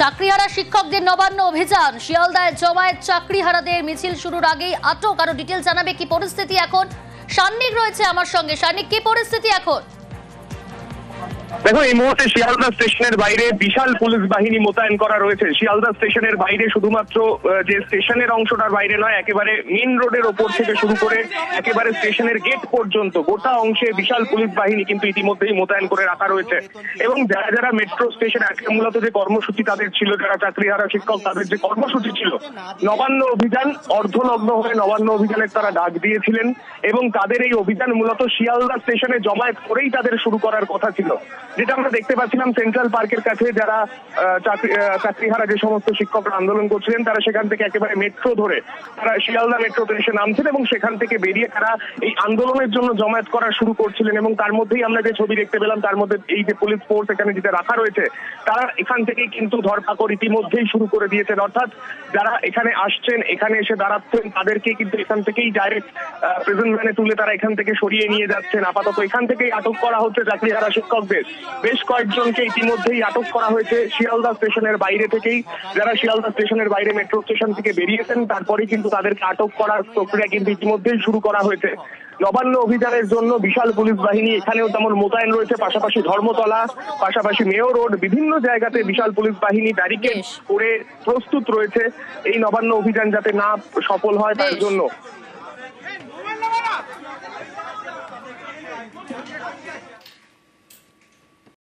চাকরিহারা শিক্ষকদের নবান্ন অভিযান, শিয়ালদায় জমায়েত চাকরিহারাদের মিছিল শুরুর আগেই আটক। আরো ডিটেইলস জানাবে কি পরিস্থিতি এখন। সান্নিক রয়েছে আমার সঙ্গে। সান্নিক, কি পরিস্থিতি এখন? দেখো, এই মুহূর্তে শিয়ালদা স্টেশনের বাইরে বিশাল পুলিশ বাহিনী মোতায়েন করা রয়েছে। শিয়ালদা স্টেশনের বাইরে শুধুমাত্র যে স্টেশনের অংশটার বাইরে নয়, একেবারে মেইন রোডের ওপর থেকে শুরু করে একেবারে স্টেশনের গেট পর্যন্ত গোটা অংশে বিশাল পুলিশ বাহিনী কিন্তু ইতিমধ্যেই মোতায়েন করে রাখা রয়েছে। এবং যারা যারা মেট্রো স্টেশন মূলত যে কর্মসূচি তাদের ছিল, যারা চাকরিহারা শিক্ষক তাদের যে কর্মসূচি ছিল নবান্ন অভিযান, অর্ধলগ্ন হয়ে নবান্ন অভিযানের তারা ডাক দিয়েছিলেন এবং তাদের এই অভিযান মূলত শিয়ালদা স্টেশনে জমায়েত করেই তাদের শুরু করার কথা ছিল। যেটা আমরা দেখতে পাচ্ছিলাম সেন্ট্রাল পার্কের কাছে যারা চাকরিহারা যে সমস্ত শিক্ষকরা আন্দোলন করছিলেন, তারা সেখান থেকে একেবারে মেট্রো ধরে তারা শিয়ালদা মেট্রোতে এসে নামছেন এবং সেখান থেকে বেরিয়ে তারা এই আন্দোলনের জন্য জমায়েত করা শুরু করছিলেন। এবং তার মধ্যেই আমরা যে ছবি দেখতে পেলাম, তার মধ্যে এই যে পুলিশ ফোর্স এখানে যেটা রাখা রয়েছে, তারা এখান থেকেই কিন্তু ধরপাকড় ইতিমধ্যেই শুরু করে দিয়েছেন। অর্থাৎ যারা এখানে আসছেন, এখানে এসে দাঁড়াচ্ছেন, তাদেরকে কিন্তু এখান থেকেই ডাইরেক্ট প্রেজেন্ট ভ্যানে তুলে তারা এখান থেকে সরিয়ে নিয়ে যাচ্ছেন। আপাতত এখান থেকেই আটক করা হচ্ছে চাকরিহারা শিক্ষকদের। বেশ কয়েকজনকে ইতিমধ্যেই আটক করা হয়েছে শিয়ালদা স্টেশনের বাইরে থেকেই। যারা শিয়ালদা স্টেশনের বাইরে মেট্রো স্টেশন থেকে বেরিয়েছেন, তারপরে কিন্তু তাদেরকে আটক করার প্রক্রিয়া কিন্তু ইতিমধ্যেই শুরু করা হয়েছে। নবান্ন অভিযানের জন্য বিশাল পুলিশ বাহিনী এখানেও তেমন মোতায়েন রয়েছে, পাশাপাশি ধর্মতলা, পাশাপাশি মেয়র রোড, বিভিন্ন জায়গাতে বিশাল পুলিশ বাহিনী ব্যারিকেড করে প্রস্তুত রয়েছে এই নবান্ন অভিযান যাতে না সফল হয় তার জন্য।